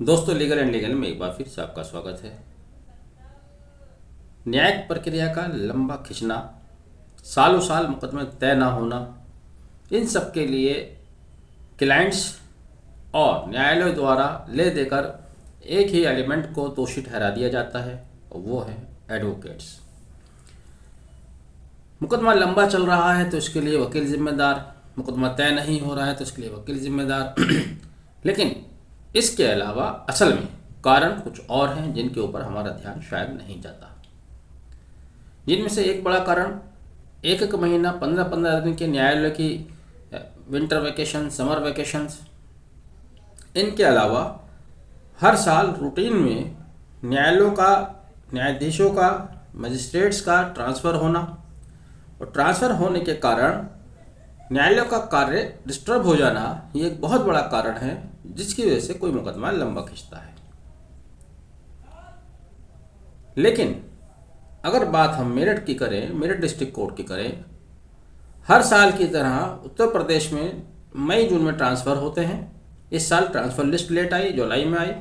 दोस्तों, legal and legal में एक बार फिर से आपका स्वागत है। न्यायिक प्रक्रिया का लंबा खिंचना, सालों साल मुकदमे तय ना होना, इन सब के लिए क्लाइंट्स और न्यायालय द्वारा ले देकर एक ही एलिमेंट को दोषी ठहरा दिया जाता है और वो है एडवोकेट्स। मुकदमा लंबा चल रहा है तो इसके लिए वकील जिम्मेदार, मुकदमा तय नहीं हो रहा है तो इसके लिए वकील जिम्मेदार। लेकिन इसके अलावा असल में कारण कुछ और हैं जिनके ऊपर हमारा ध्यान शायद नहीं जाता। जिनमें से एक बड़ा कारण एक एक महीना 15-15 दिन के न्यायालय की विंटर वैकेशन, समर वैकेशंस, इनके अलावा हर साल रूटीन में न्यायालयों का, न्यायाधीशों का, मजिस्ट्रेट्स का ट्रांसफ़र होना, और ट्रांसफ़र होने के कारण न्यायालय का कार्य डिस्टर्ब हो जाना, ये एक बहुत बड़ा कारण है जिसकी वजह से कोई मुकदमा लंबा खिंचता है। लेकिन अगर बात हम मेरठ की करें, मेरठ डिस्ट्रिक्ट कोर्ट की करें, हर साल की तरह उत्तर प्रदेश में मई जून में ट्रांसफ़र होते हैं। इस साल ट्रांसफ़र लिस्ट लेट आई, जुलाई में आई।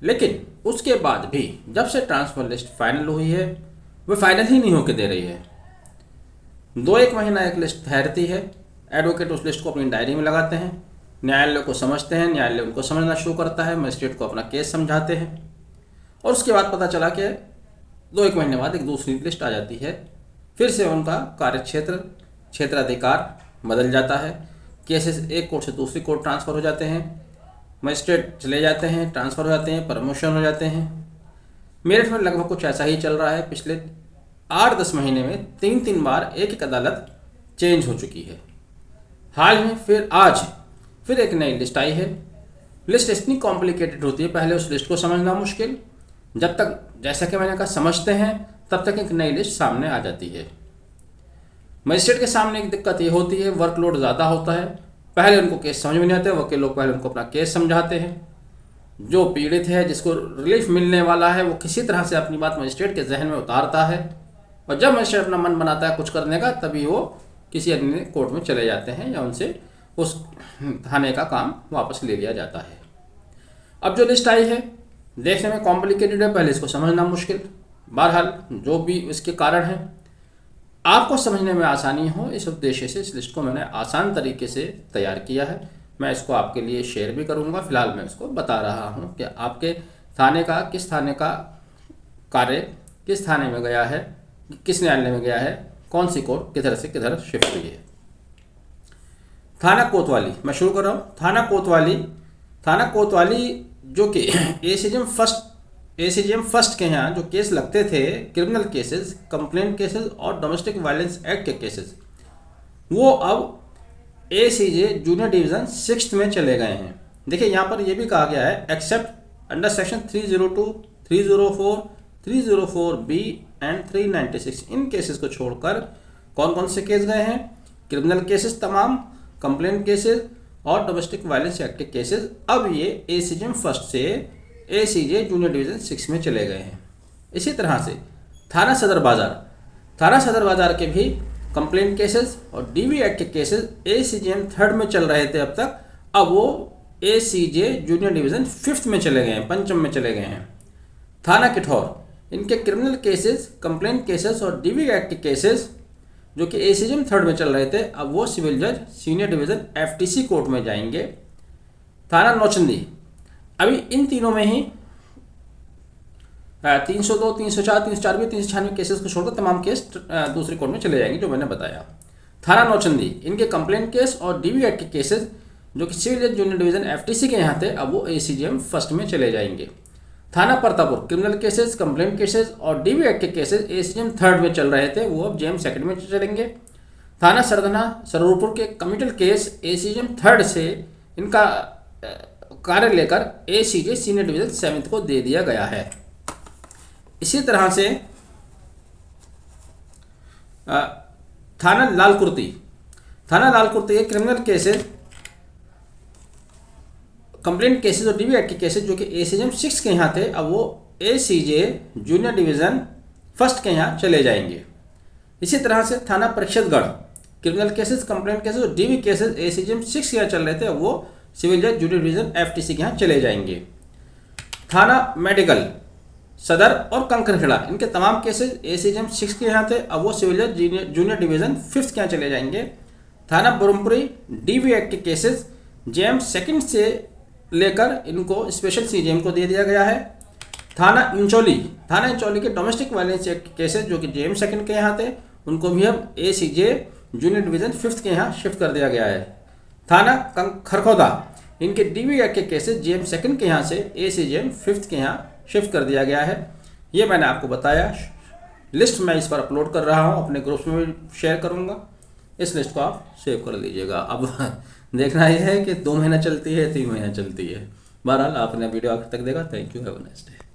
लेकिन उसके बाद भी जब से ट्रांसफ़र लिस्ट फाइनल हुई है, वह फाइनल ही नहीं होकर दे रही है। 2-1 महीना एक लिस्ट ठहरती है, एडवोकेट उस लिस्ट को अपनी डायरी में लगाते हैं, न्यायालय को समझते हैं, न्यायालय उनको समझना शुरू करता है, मजिस्ट्रेट को अपना केस समझाते हैं, और उसके बाद पता चला कि 2-1 महीने बाद एक दूसरी लिस्ट आ जाती है। फिर से उनका कार्यक्षेत्र, क्षेत्राधिकार बदल जाता है, केसेस एक कोर्ट से दूसरी कोर्ट ट्रांसफ़र हो जाते हैं, मजिस्ट्रेट चले जाते हैं, ट्रांसफ़र हो जाते हैं, प्रमोशन हो जाते हैं। मेरठ में लगभग कुछ ऐसा ही चल रहा है। पिछले 8-10 महीने में 3-3 बार एक अदालत चेंज हो चुकी है। हाल में फिर एक नई लिस्ट आई है। लिस्ट इतनी कॉम्प्लिकेटेड होती है, पहले उस लिस्ट को समझना मुश्किल, जब तक, जैसा कि मैंने कहा, समझते हैं तब तक एक नई लिस्ट सामने आ जाती है। मजिस्ट्रेट के सामने एक दिक्कत ये होती है, वर्कलोड ज़्यादा होता है। पहले उनको केस समझ में नहीं आते, वकील लोग पहले उनको अपना केस समझाते हैं। जो पीड़ित है, जिसको रिलीफ मिलने वाला है, वो किसी तरह से अपनी बात मजिस्ट्रेट के जहन में उतारता है, और जब मजिस्ट्रेट अपना मन बनाता है कुछ करने का, तभी वो किसी अन्य कोर्ट में चले जाते हैं या उनसे उस थाने का काम वापस ले लिया जाता है। अब जो लिस्ट आई है देखने में कॉम्प्लिकेटेड है, पहले इसको समझना मुश्किल। बहरहाल जो भी इसके कारण है, आपको समझने में आसानी हो, इस उद्देश्य से इस लिस्ट को मैंने आसान तरीके से तैयार किया है। मैं इसको आपके लिए शेयर भी करूंगा। फिलहाल मैं इसको बता रहा हूं कि आपके थाने का, किस थाने का कार्य किस थाने में गया है, किस न्यायालय में गया है, कौन सी कोर्ट किधर से किधर शिफ्ट हुई है। थाना कोतवाली, मैं शुरू कर रहा हूँ। थाना कोतवाली जो कि एसीजेएम फर्स्ट के यहाँ जो केस लगते थे, क्रिमिनल केसेस, कंप्लेंट केसेस और डोमेस्टिक वायलेंस एक्ट के केसेस, वो अब एसीजे जूनियर डिवीज़न 6 में चले गए हैं। देखिए, यहाँ पर यह भी कहा गया है, accept under section 302, 304, 304B and 396, in cases को छोड़कर कौन कौन से केस गए हैं? क्रिमिनल केसेस तमाम, कंप्लेंट केसेस और डोमेस्टिक वायलेंस एक्ट के केसेस अब ये एसीजेएम फर्स्ट से एसीजे जूनियर डिवीज़न 6 में चले गए हैं। इसी तरह से थाना सदर बाजार के भी कंप्लेंट केसेस और डीवी एक्ट के केसेस एसीजेएम 3rd में चल रहे थे अब तक, अब वो एसीजे जूनियर डिवीज़न 5th में चले गए हैं, 5वीं में चले गए हैं। थाना किठौर, इनके क्रिमिनल केसेस, कंप्लेंट केसेस और डीवी एक्ट के केसेस जो कि एसीजेएम 3rd में चल रहे थे, अब वो सिविल जज सीनियर डिवीज़न एफटीसी कोर्ट में जाएंगे। थाना नौचंदी, अभी इन तीनों में ही 302, 304, 304 396 केसेस को छोड़कर तमाम केस दूसरी कोर्ट में चले जाएंगे, जो मैंने बताया। थाना नौचंदी, इनके कंप्लेंट केस और डीवी एक्ट के केसेस जो कि सिविल जज जूनियर डिवीज़न एफटीसी के यहाँ थे, अब वो एसीजेएम फर्स्ट में चले जाएंगे। थाना Partapur, criminal cases, complaint cases और डीवी एक्ट के केसेस एसीजेएम 3rd में चल रहे थे, वो अब जेएम 2nd में चलेंगे। थाना सरधना सरूरपुर के कमिटल केस एसीजेएम 3rd से इनका कार्य लेकर एसीजे सीनियर डिवीज़न 7th को दे दिया गया है। इसी तरह से थाना लालकुर्ती के क्रिमिनल केसेस, कंप्लेंट केसेस और डीवी एक्ट के केसेस जो कि एसीजेएम 6 के यहाँ थे, अब वो एसीजे जूनियर डिवीज़न 1st के यहाँ चले जाएंगे। इसी तरह से थाना परिषदगढ़, क्रिमिनल केसेस, कंप्लेंट केसेस और डीवी केसेस एसीजेएम 6 के यहाँ चल रहे थे, वो सिविल जज जूनियर डिवीज़न FTC के यहाँ चले जाएंगे। थाना मेडिकल सदर और कंकरखेड़ा इनके तमाम केसेस ACJM 6 के यहाँ थे, अब वो सिविल जज जूनियर डिवीज़न 5th के यहाँ चले जाएंगे। थाना ब्रह्मपुरी DV एक्ट के केसेस JM 2nd से लेकर इनको स्पेशल CJM को दे दिया गया है। थाना इंचौली के डोमेस्टिक वायलेंस एक्ट के केसेस जो कि JM 2nd के यहाँ थे, उनको भी अब ACJ जूनियर डिवीज़न 5th के यहाँ शिफ्ट कर दिया गया है। थाना खरखौदा इनके DV एक्ट के केसेस JM 2nd के यहाँ से ACJM 5th के यहाँ शिफ्ट कर दिया गया है। ये मैंने आपको बताया। लिस्ट मैं इस पर अपलोड कर रहा हूँ, अपने ग्रुप्स में भी शेयर करूँगा। इस लिस्ट को आप सेव कर लीजिएगा। अब देखना यह है कि 2 महीना चलती है, 3 महीना चलती है। बहरहाल आपने वीडियो आखिर तक देखा। Thank you, have a nice day.